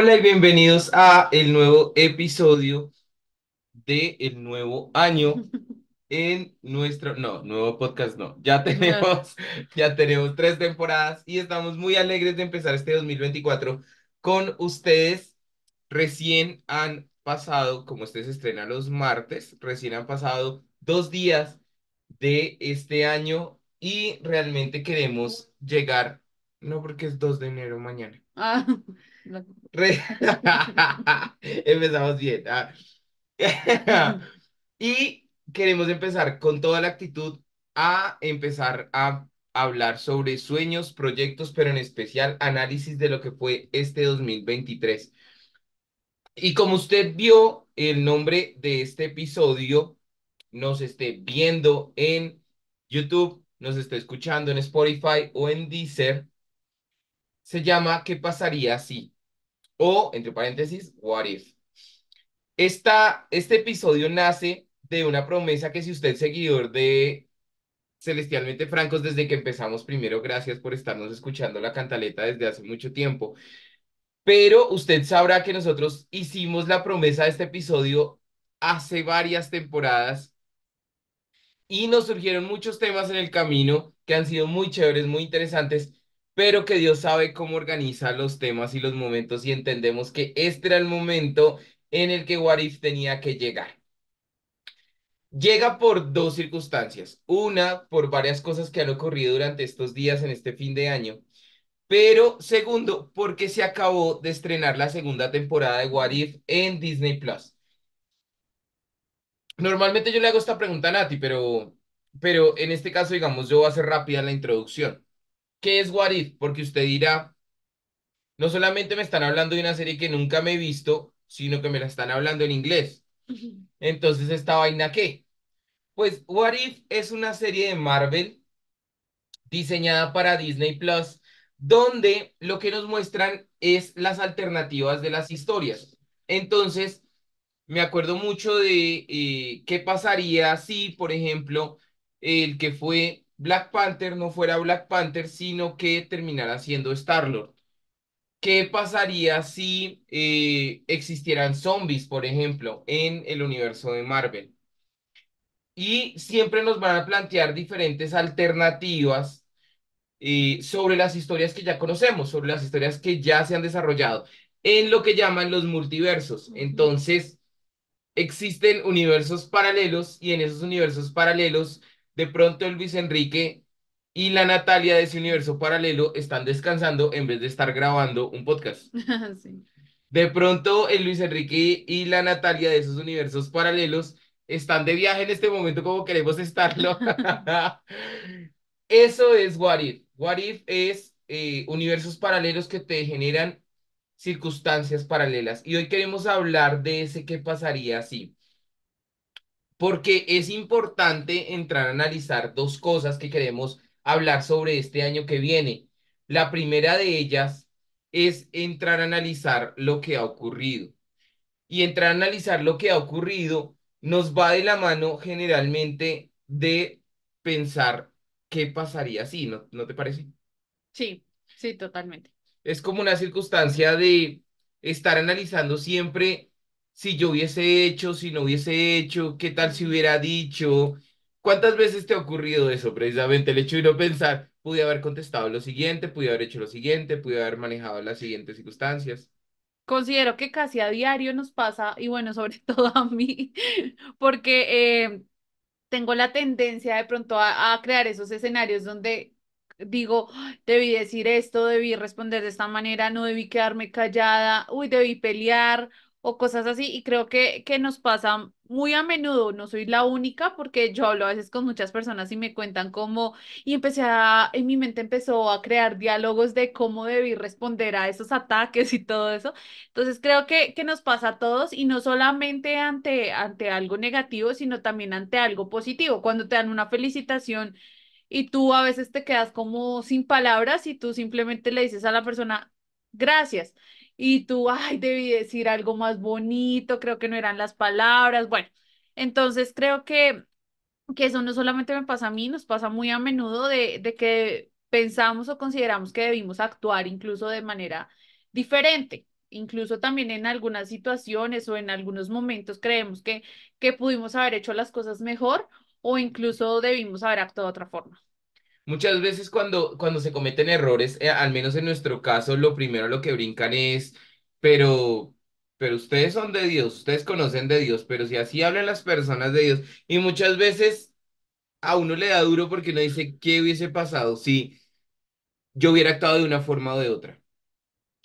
Hola y bienvenidos a el nuevo episodio de el nuevo año en nuestro, no, nuevo podcast no, ya No. tenemos, ya tenemos 3 temporadas y estamos muy alegres de empezar este 2024 con ustedes. Recién han pasado, como este se estrena los martes, recién han pasado 2 días de este año y realmente queremos llegar, no porque es 2 de enero mañana. Ah, lo- Re- Empezamos bien. Y queremos empezar con toda la actitud a empezar a hablar sobre sueños, proyectos, pero en especial análisis de lo que fue este 2023. Y como usted vio el nombre de este episodio, nos esté viendo en YouTube, nos esté escuchando en Spotify o en Deezer, se llama ¿Qué pasaría si? O, entre paréntesis, What if. Este episodio nace de una promesa que si usted es seguidor de Celestialmente Francos desde que empezamos, primero, gracias por estarnos escuchando la cantaleta desde hace mucho tiempo, pero usted sabrá que nosotros hicimos la promesa de este episodio hace varias temporadas y nos surgieron muchos temas en el camino que han sido muy chéveres, muy interesantes, pero que Dios sabe cómo organiza los temas y los momentos y entendemos que este era el momento en el que What If tenía que llegar. Llega por dos circunstancias. Una, por varias cosas que han ocurrido durante estos días en este fin de año. Pero segundo, porque se acabó de estrenar la segunda temporada de What If en Disney Plus. Normalmente yo le hago esta pregunta a Nati, pero en este caso, digamos, yo voy a hacer rápida la introducción. ¿Qué es What If? Porque usted dirá, no solamente me están hablando de una serie que nunca me he visto, sino que me la están hablando en inglés. Entonces, ¿esta vaina qué? Pues What If es una serie de Marvel diseñada para Disney Plus, donde lo que nos muestran es las alternativas de las historias. Entonces, me acuerdo mucho de qué pasaría si, por ejemplo, el que fue Black Panther no fuera Black Panther, sino que terminara siendo Star-Lord. ¿Qué pasaría si existieran zombies, por ejemplo, en el universo de Marvel? Y siempre nos van a plantear diferentes alternativas sobre las historias que ya conocemos, sobre las historias que ya se han desarrollado, en lo que llaman los multiversos. Entonces, existen universos paralelos y en esos universos paralelos, de pronto el Luis Enrique y la Natalia de ese universo paralelo están descansando en vez de estar grabando un podcast. Sí. De pronto el Luis Enrique y la Natalia de esos universos paralelos están de viaje en este momento como queremos estarlo. Eso es What If. What If es universos paralelos que te generan circunstancias paralelas. Y hoy queremos hablar de ese qué pasaría si. Porque es importante entrar a analizar dos cosas que queremos hablar sobre este año que viene. La primera de ellas es entrar a analizar lo que ha ocurrido. Y entrar a analizar lo que ha ocurrido nos va de la mano generalmente de pensar qué pasaría si, ¿no te parece? Sí, sí, totalmente. Es como una circunstancia de estar analizando siempre si yo hubiese hecho, si no hubiese hecho, qué tal si Ujú. hubiera dicho. ¿Cuántas veces te ha ocurrido eso? Precisamente el hecho de no pensar, pude haber contestado lo siguiente, pude haber hecho lo siguiente, pude haber manejado las siguientes circunstancias. Considero que casi a diario nos pasa, y bueno, sobre todo a mí, porque tengo la tendencia de pronto a crear esos escenarios donde digo, "Ay, debí decir esto, debí responder de esta manera, no debí quedarme callada, uy, debí pelear o cosas así". Y creo que nos pasa muy a menudo, no soy la única porque yo hablo a veces con muchas personas y me cuentan cómo, y en mi mente empezó a crear diálogos de cómo debí responder a esos ataques y todo eso. Entonces creo que nos pasa a todos y no solamente ante algo negativo, sino también ante algo positivo. Cuando te dan una felicitación y tú a veces te quedas como sin palabras y tú simplemente le dices a la persona, gracias. Y tú, ay, debí decir algo más bonito, creo que no eran las palabras. Bueno, entonces creo que eso no solamente me pasa a mí, nos pasa muy a menudo de que pensamos o consideramos que debimos actuar incluso de manera diferente. incluso también en algunas situaciones o en algunos momentos creemos que pudimos haber hecho las cosas mejor o incluso debimos haber actuado de otra forma. Muchas veces cuando se cometen errores, al menos en nuestro caso, lo primero a lo que brincan es, pero, pero ustedes son de Dios, ustedes conocen de Dios, pero si así hablan las personas de Dios, y muchas veces a uno le da duro porque uno dice, ¿qué hubiese pasado si yo hubiera actuado de una forma o de otra?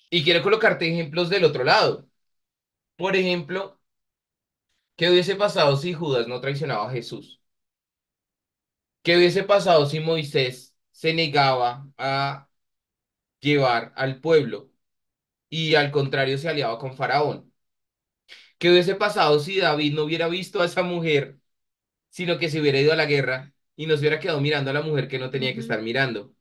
Y quiero colocarte ejemplos del otro lado. Por ejemplo, ¿qué hubiese pasado si Judas no traicionaba a Jesús? ¿Qué hubiese pasado si Moisés se negaba a llevar al pueblo y al contrario se aliaba con Faraón? ¿Qué hubiese pasado si David no hubiera visto a esa mujer, sino que se hubiera ido a la guerra y no se hubiera quedado mirando a la mujer que no tenía que Ujú. estar mirando?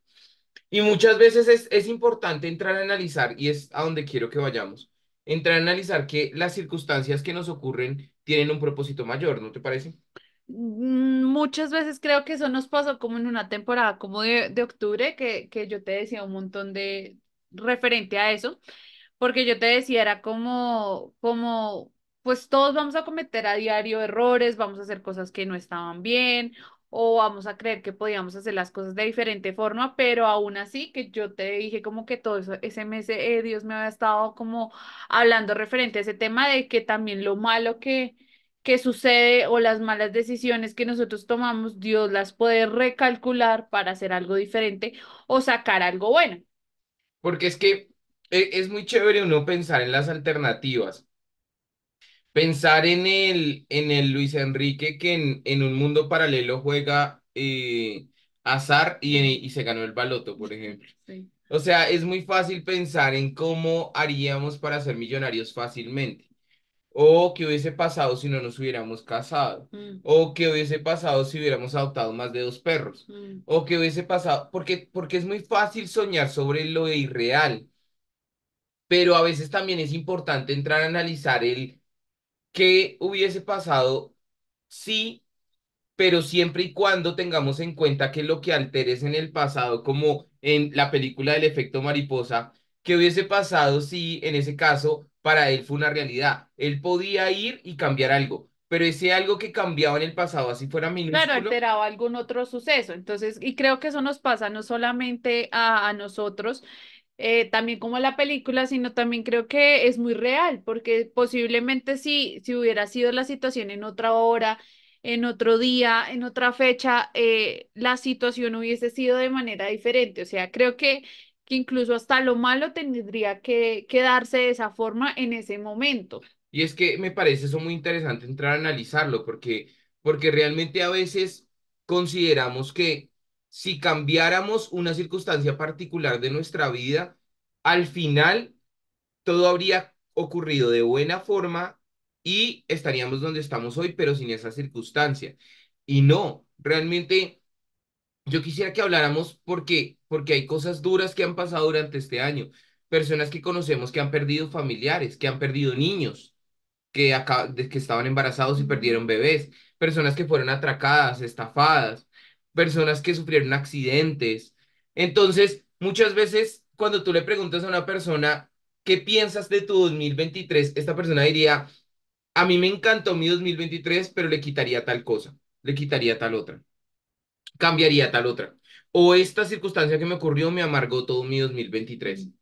Y muchas veces es importante entrar a analizar, y es a donde quiero que vayamos, entrar a analizar que las circunstancias que nos ocurren tienen un propósito mayor, ¿no te parece? Muchas veces creo que eso nos pasó como en una temporada como de octubre, que yo te decía un montón de referente a eso, porque yo te decía, era pues todos vamos a cometer a diario errores, vamos a hacer cosas que no estaban bien, o vamos a creer que podíamos hacer las cosas de diferente forma, pero aún así que yo te dije como que todo eso, ese mes Dios me había estado como hablando referente a ese tema de que también lo malo que sucede o las malas decisiones que nosotros tomamos, Dios las puede recalcular para hacer algo diferente o sacar algo bueno. Porque es que es muy chévere uno pensar en las alternativas, pensar en el Luis Enrique que en un mundo paralelo juega azar y se ganó el baloto, por ejemplo. Sí. O sea, es muy fácil pensar en cómo haríamos para ser millonarios fácilmente. O qué hubiese pasado si no nos hubiéramos casado. Mm, O qué hubiese pasado si hubiéramos adoptado más de dos perros. mm. O qué hubiese pasado, porque es muy fácil soñar sobre lo irreal, pero a veces también es importante entrar a analizar el qué hubiese pasado si, pero siempre y cuando tengamos en cuenta que lo que alteres en el pasado, como en la película del efecto mariposa, ¿qué hubiese pasado si en ese caso para él fue una realidad? Él podía ir y cambiar algo, pero ese algo que cambiaba en el pasado, así fuera Claro, minúsculo. alteraba algún otro suceso. Entonces, y creo que eso nos pasa no solamente a nosotros, también como la película, sino también creo que es muy real, porque posiblemente si hubiera sido la situación en otra hora, en otro día, en otra fecha, la situación hubiese sido de manera diferente. O sea, creo que incluso hasta lo malo tendría que darse de esa forma en ese momento. Y es que me parece eso muy interesante entrar a analizarlo, porque realmente a veces consideramos que si cambiáramos una circunstancia particular de nuestra vida, al final todo habría ocurrido de buena forma y estaríamos donde estamos hoy, pero sin esa circunstancia. Y no, realmente yo quisiera que habláramos porque hay cosas duras que han pasado durante este año. Personas que conocemos que han perdido familiares, que han perdido niños que estaban embarazados y Ujú. perdieron bebés, personas que fueron atracadas, estafadas, personas que sufrieron accidentes. Entonces, muchas veces cuando tú le preguntas a una persona, ¿qué piensas de tu 2023? Esta persona diría, a mí me encantó mi 2023, pero le quitaría tal cosa, le quitaría tal otra, cambiaría tal otra. O esta circunstancia que me ocurrió me amargó todo mi 2023. Mm.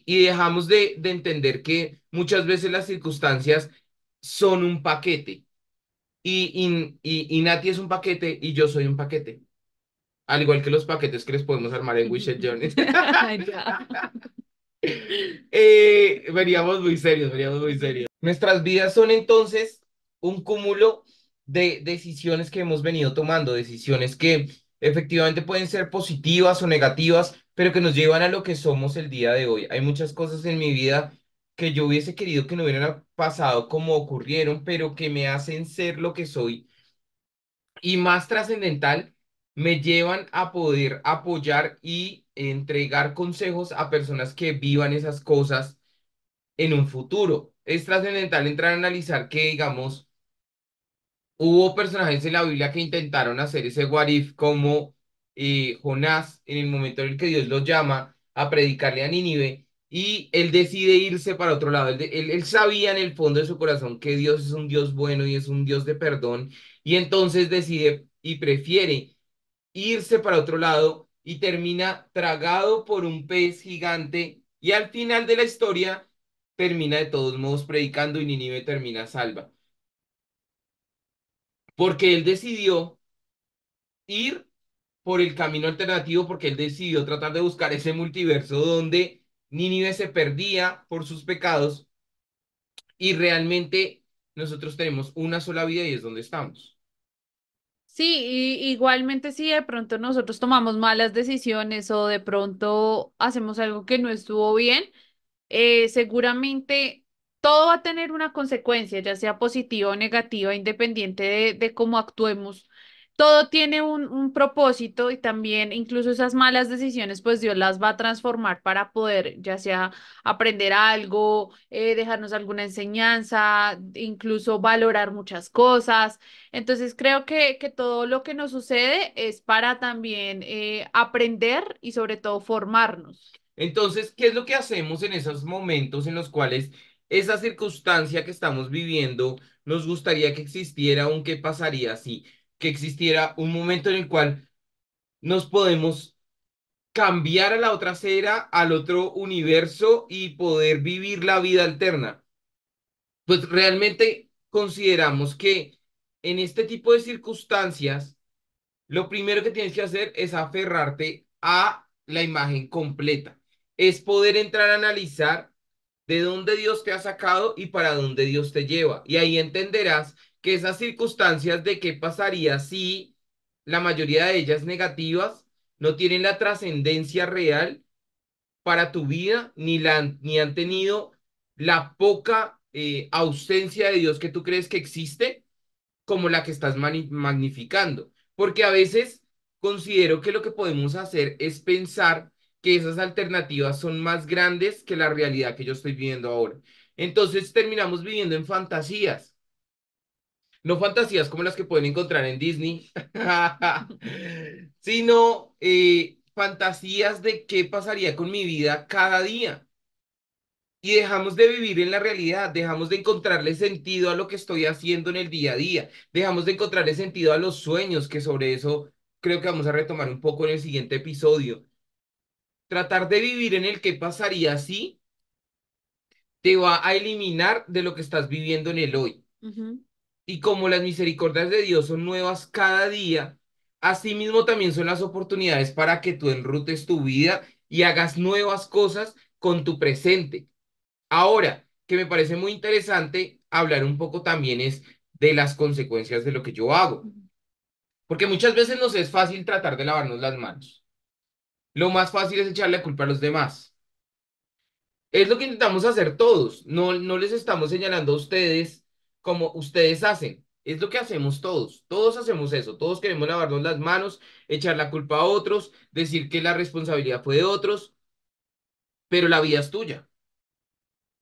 Y dejamos de entender que muchas veces las circunstancias son un paquete. Y Nati es un paquete y yo soy un paquete. Al igual que los paquetes que les podemos armar en Wishes Journeys. Ya. Veríamos muy serios, veríamos muy serios. Nuestras vidas son entonces un cúmulo de decisiones que hemos venido tomando, decisiones que efectivamente pueden ser positivas o negativas, pero que nos llevan a lo que somos el día de hoy. Hay muchas cosas en mi vida que yo hubiese querido que no hubieran pasado como ocurrieron, pero que me hacen ser lo que soy y más trascendental, me llevan a poder apoyar y entregar consejos a personas que vivan esas cosas en un futuro. Es trascendental entrar a analizar que, digamos, hubo personajes en la Biblia que intentaron hacer ese what if como Jonás en el momento en el que Dios lo llama a predicarle a Nínive. y él decide irse para otro lado. Él sabía en el fondo de su corazón que Dios es un Dios bueno y es un Dios de perdón, y entonces decide y prefiere irse para otro lado y termina tragado por un pez gigante y al final de la historia termina de todos modos predicando y Nínive termina salva, porque él decidió ir por el camino alternativo, porque él decidió tratar de buscar ese multiverso donde Nínive se perdía por sus pecados y realmente nosotros tenemos una sola vida y es donde estamos. Sí, igualmente si de pronto nosotros tomamos malas decisiones o de pronto hacemos algo que no estuvo bien, seguramente todo va a tener una consecuencia, ya sea positiva o negativa, independiente de cómo actuemos. Todo tiene un propósito y también incluso esas malas decisiones, pues Dios las va a transformar para poder, ya sea aprender algo, dejarnos alguna enseñanza, incluso valorar muchas cosas. Entonces creo que todo lo que nos sucede es para también aprender y sobre todo formarnos. Entonces, ¿qué es lo que hacemos en esos momentos en los cuales esa circunstancia que estamos viviendo nos gustaría que existiera, un qué pasaría si que existiera un momento en el cual nos podemos cambiar a la otra acera, al otro universo y poder vivir la vida alterna? Pues realmente consideramos que en este tipo de circunstancias, lo primero que tienes que hacer es aferrarte a la imagen completa. Es poder entrar a analizar de dónde Dios te ha sacado y para dónde Dios te lleva. Y ahí entenderás que esas circunstancias de qué pasaría si la mayoría de ellas negativas no tienen la trascendencia real para tu vida, ni han tenido la poca ausencia de Dios que tú crees que existe como la que estás magnificando. Porque a veces considero que lo que podemos hacer es pensar que esas alternativas son más grandes que la realidad que yo estoy viviendo ahora. Entonces terminamos viviendo en fantasías, no fantasías como las que pueden encontrar en Disney, sino fantasías de qué pasaría con mi vida cada día. Y dejamos de vivir en la realidad, dejamos de encontrarle sentido a lo que estoy haciendo en el día a día, dejamos de encontrarle sentido a los sueños, que sobre eso creo que vamos a retomar un poco en el siguiente episodio. Tratar de vivir en el que pasaría si te va a eliminar de lo que estás viviendo en el hoy. Ujú. Y como las misericordias de Dios son nuevas cada día, asimismo también son las oportunidades para que tú enrutes tu vida y hagas nuevas cosas con tu presente. Ahora, que me parece muy interesante hablar un poco también es de las consecuencias de lo que yo hago, porque muchas veces nos es fácil tratar de lavarnos las manos. Lo más fácil es echarle la culpa a los demás. Es lo que intentamos hacer todos. No, no les estamos señalando a ustedes como ustedes hacen. Es lo que hacemos todos. Todos hacemos eso. Todos queremos lavarnos las manos, echar la culpa a otros, decir que la responsabilidad fue de otros, pero la vida es tuya,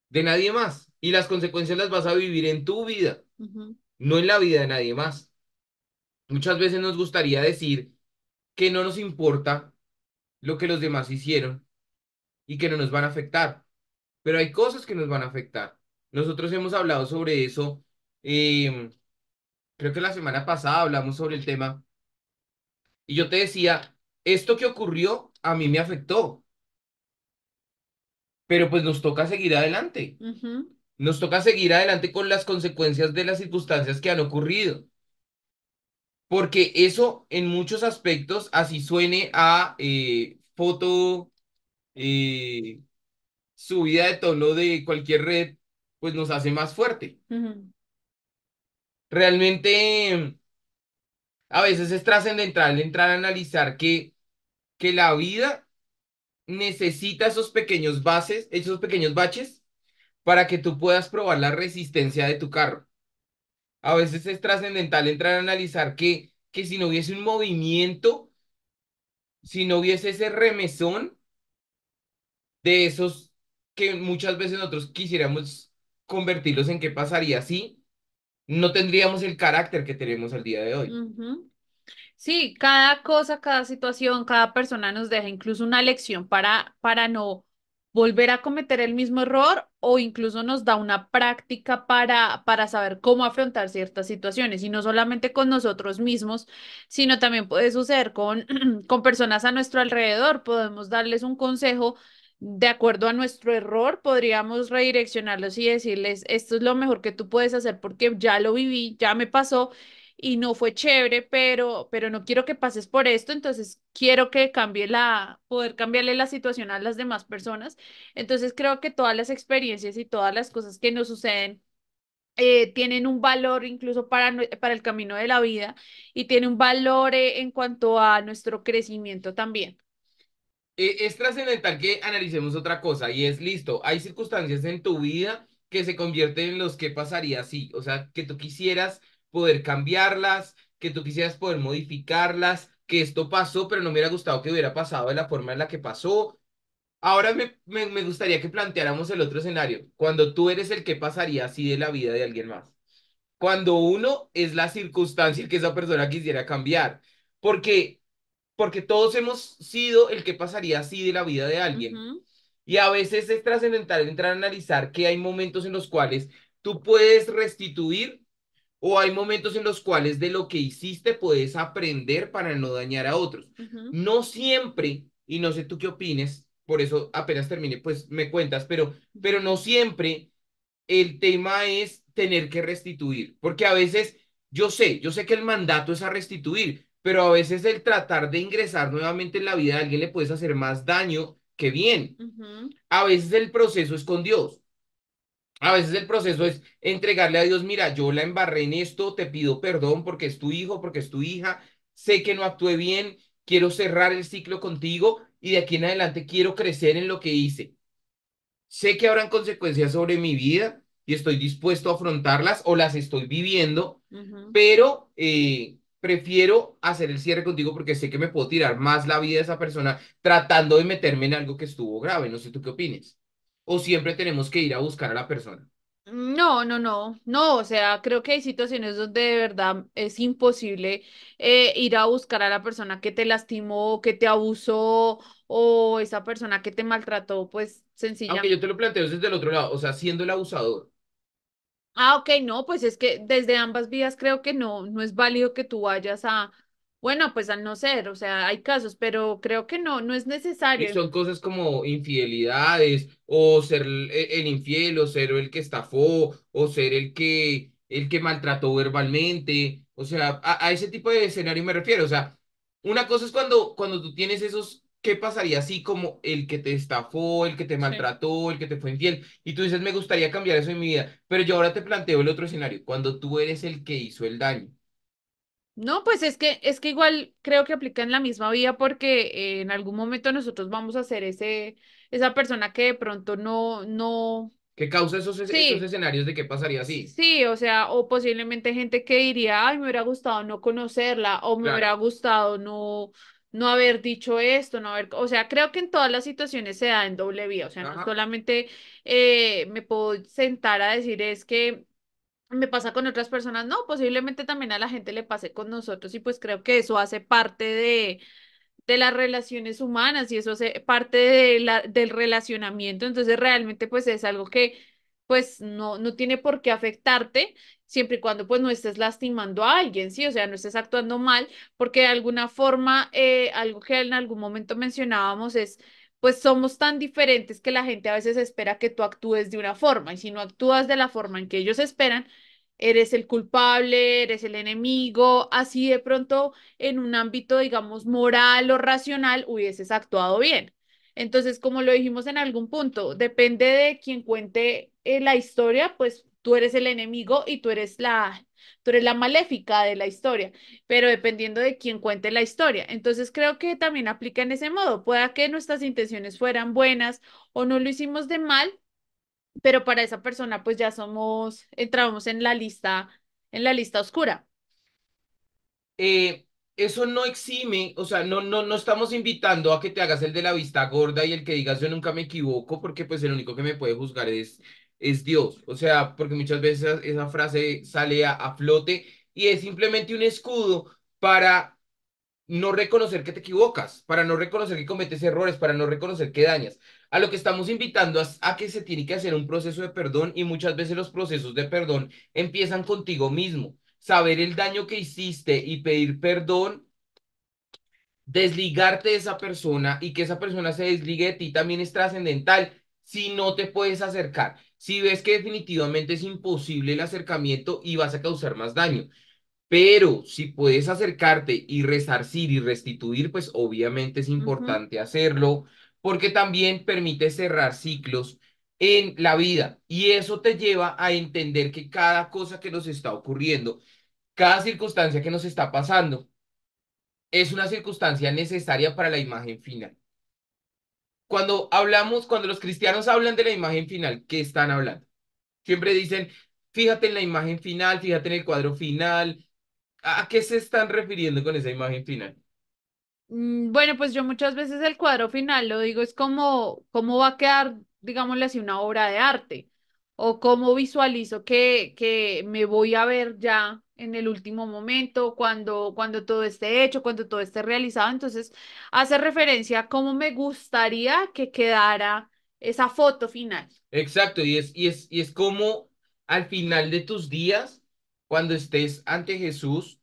de nadie más. Y las consecuencias las vas a vivir en tu vida, Ujú. no en la vida de nadie más. Muchas veces nos gustaría decir que no nos importa lo que los demás hicieron y que no nos van a afectar, pero hay cosas que nos van a afectar. Nosotros hemos hablado sobre eso, eh, creo que la semana pasada hablamos sobre el tema y yo te decía, esto que ocurrió a mí me afectó, pero pues nos toca seguir adelante. Ujú. Nos toca seguir adelante con las consecuencias de las circunstancias que han ocurrido. Porque eso en muchos aspectos, así suene a foto, eh, subida de tono de cualquier red, pues nos hace más fuerte. Ujú. Realmente a veces es trascendental entrar a analizar que la vida necesita esos pequeños bases, esos pequeños baches, para que tú puedas probar la resistencia de tu carro. A veces es trascendental entrar a analizar que si no hubiese un movimiento, si no hubiese ese remesón, de esos que muchas veces nosotros quisiéramos convertirlos en qué pasaría si no tendríamos el carácter que tenemos al día de hoy. Ujú. Sí, cada cosa, cada situación, cada persona nos deja incluso una lección para no volver a cometer el mismo error o incluso nos da una práctica para saber cómo afrontar ciertas situaciones y no solamente con nosotros mismos, sino también puede suceder con, con personas a nuestro alrededor. Podemos darles un consejo de acuerdo a nuestro error, podríamos redireccionarlos y decirles, esto es lo mejor que tú puedes hacer porque ya lo viví, ya me pasó y no fue chévere, pero no quiero que pases por esto, entonces quiero que cambie poder cambiarle la situación a las demás personas. Entonces creo que todas las experiencias y todas las cosas que nos suceden tienen un valor incluso para el camino de la vida y tiene un valor en cuanto a nuestro crecimiento también. Es trascendental que analicemos otra cosa y es listo. Hay circunstancias en tu vida que se convierten en los que pasaría así. O sea, que tú quisieras poder cambiarlas, que tú quisieras poder modificarlas, que esto pasó, pero no me hubiera gustado que hubiera pasado de la forma en la que pasó. Ahora me gustaría que planteáramos el otro escenario, cuando tú eres el que pasaría así de la vida de alguien más. Cuando uno es la circunstancia que esa persona quisiera cambiar. Porque porque todos hemos sido el que pasaría así de la vida de alguien. Ujú, Y a veces es trascendental entrar a analizar que hay momentos en los cuales tú puedes restituir o hay momentos en los cuales de lo que hiciste puedes aprender para no dañar a otros. ujú, No siempre, y no sé tú qué opines, por eso apenas termine, pues me cuentas, pero ujú, no siempre el tema es tener que restituir, porque a veces yo sé que el mandato es a restituir, pero a veces el tratar de ingresar nuevamente en la vida de alguien le puedes hacer más daño que bien. ujú, A veces el proceso es con Dios. A veces el proceso es entregarle a Dios, mira, yo la embarré en esto, te pido perdón porque es tu hijo, porque es tu hija, sé que no actué bien, quiero cerrar el ciclo contigo y de aquí en adelante quiero crecer en lo que hice. Sé que habrán consecuencias sobre mi vida y estoy dispuesto a afrontarlas o las estoy viviendo, ujú. pero prefiero hacer el cierre contigo porque sé que me puedo tirar más la vida de esa persona tratando de meterme en algo que estuvo grave. No sé tú qué opines. O siempre tenemos que ir a buscar a la persona. No, no, no, no, o sea, creo que hay situaciones donde de verdad es imposible ir a buscar a la persona que te lastimó, que te abusó o esa persona que te maltrató, pues Aunque yo sencillamente. te lo planteo desde el otro lado, o sea, siendo el abusador. Ah, ok, no, pues es que desde ambas vías creo que no es válido que tú vayas a, bueno, pues al no ser, o sea, hay casos, pero creo que no es Y necesario. son cosas como infidelidades, o ser el infiel, o ser el que estafó, o ser el que maltrató verbalmente. O sea, a ese tipo de escenario me refiero. O sea, una cosa es cuando tú tienes esos, ¿qué pasaría así como el que te estafó, el que te Sí. maltrató, el que te fue infiel? Y tú dices, me gustaría cambiar eso en mi vida. Pero yo ahora te planteo el otro escenario, cuando tú eres el que hizo el daño. No, pues es que igual creo que aplica en la misma vía porque en algún momento nosotros vamos a ser esa persona que de pronto no, ¿Qué causa esos sí, escenarios de qué pasaría así? sí, o sea, o posiblemente gente que diría, ay, me hubiera gustado no conocerla, o me Claro. hubiera gustado no haber dicho esto, no haber, o sea, creo que en todas las situaciones se da en doble vía, o sea, no Ajá. solamente me puedo sentar a decir es que me pasa con otras personas, no, posiblemente también a la gente le pase con nosotros y pues creo que eso hace parte de las relaciones humanas y eso hace parte del relacionamiento, entonces realmente pues es algo que pues no tiene por qué afectarte siempre y cuando pues no estés lastimando a alguien, ¿sí? O sea, no estés actuando mal, porque de alguna forma, algo que en algún momento mencionábamos es pues somos tan diferentes que la gente a veces espera que tú actúes de una forma y si no actúas de la forma en que ellos esperan, eres el culpable, eres el enemigo, así de pronto en un ámbito, digamos, moral o racional hubieses actuado bien. Entonces, como lo dijimos en algún punto, depende de quien cuente la historia, pues tú eres el enemigo y tú eres la maléfica de la historia, pero dependiendo de quién cuente la historia. Entonces, creo que también aplica en ese modo. Pueda que nuestras intenciones fueran buenas o no lo hicimos de mal, pero para esa persona, pues ya entramos en la lista oscura. eh, Eso no exime, o sea, no estamos invitando a que te hagas el de la vista gorda y el que digas yo nunca me equivoco, porque pues el único que me puede juzgar es Dios. O sea, porque muchas veces esa frase sale a flote y es simplemente un escudo para no reconocer que te equivocas, para no reconocer que cometes errores, para no reconocer que dañas. A lo que estamos invitando a que se tiene que hacer un proceso de perdón y muchas veces los procesos de perdón empiezan contigo mismo. Saber el daño que hiciste y pedir perdón, desligarte de esa persona y que esa persona se desligue de ti también es trascendental. Si no te puedes acercar, si ves que definitivamente es imposible el acercamiento y vas a causar más daño. Pero si puedes acercarte y resarcir y restituir, pues obviamente es Ujú, importante hacerlo, porque también permite cerrar ciclos en la vida y eso te lleva a entender que cada cosa que nos está ocurriendo, cada circunstancia que nos está pasando, es una circunstancia necesaria para la imagen final. Cuando hablamos, cuando los cristianos hablan de la imagen final, ¿qué están hablando? Siempre dicen, fíjate en la imagen final, fíjate en el cuadro final. ¿A qué se están refiriendo con esa imagen final? Bueno, pues yo muchas veces el cuadro final lo digo, es como cómo va a quedar, digámosle así, una obra de arte, o cómo visualizo que me voy a ver ya en el último momento, cuando todo esté hecho, cuando todo esté realizado. Entonces, hace referencia a cómo me gustaría que quedara esa foto final. Exacto, y es como al final de tus días, cuando estés ante Jesús,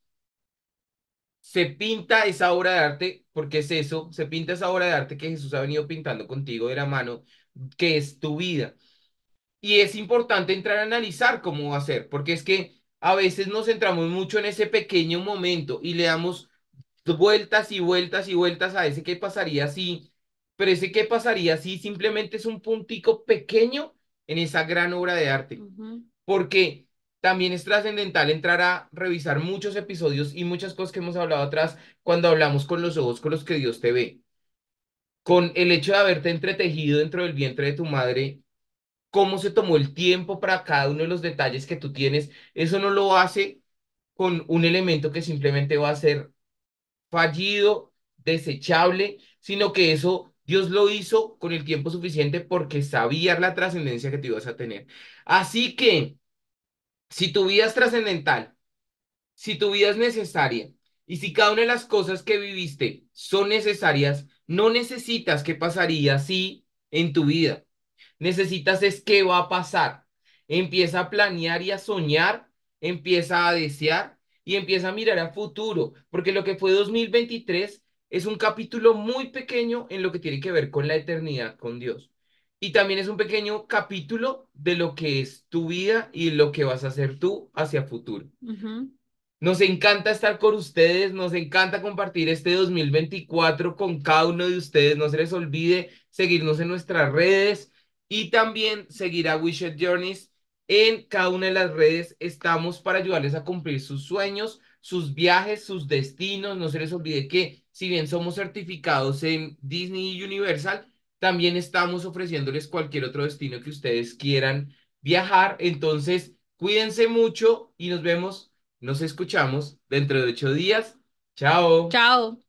se pinta esa obra de arte, porque es eso, se pinta esa obra de arte que Jesús ha venido pintando contigo de la mano, que es tu vida. Y es importante entrar a analizar cómo va a ser, porque es que a veces nos centramos mucho en ese pequeño momento y le damos vueltas y vueltas y vueltas a ese qué pasaría si, pero ese qué pasaría si simplemente es un puntico pequeño en esa gran obra de arte, Ujú, porque también es trascendental entrar a revisar muchos episodios y muchas cosas que hemos hablado atrás cuando hablamos con los ojos con los que Dios te ve, con el hecho de haberte entretejido dentro del vientre de tu madre, cómo se tomó el tiempo para cada uno de los detalles que tú tienes, eso no lo hace con un elemento que simplemente va a ser fallido, desechable, sino que eso Dios lo hizo con el tiempo suficiente porque sabía la trascendencia que te ibas a tener. Así que, si tu vida es trascendental, si tu vida es necesaria y si cada una de las cosas que viviste son necesarias, no necesitas qué pasaría si en tu vida. Necesitas es qué va a pasar. Empieza a planear y a soñar, empieza a desear y empieza a mirar a futuro, porque lo que fue 2023 es un capítulo muy pequeño en lo que tiene que ver con la eternidad con Dios. Y también es un pequeño capítulo de lo que es tu vida y lo que vas a hacer tú hacia futuro. ujú. Nos encanta estar con ustedes, nos encanta compartir este 2024 con cada uno de ustedes. No se les olvide seguirnos en nuestras redes y también seguir a Wished Journeys en cada una de las redes. Estamos para ayudarles a cumplir sus sueños, sus viajes, sus destinos. No se les olvide que si bien somos certificados en Disney y Universal, también estamos ofreciéndoles cualquier otro destino que ustedes quieran viajar. Entonces, cuídense mucho y nos vemos. Nos escuchamos dentro de 8 días. Chao. Chao.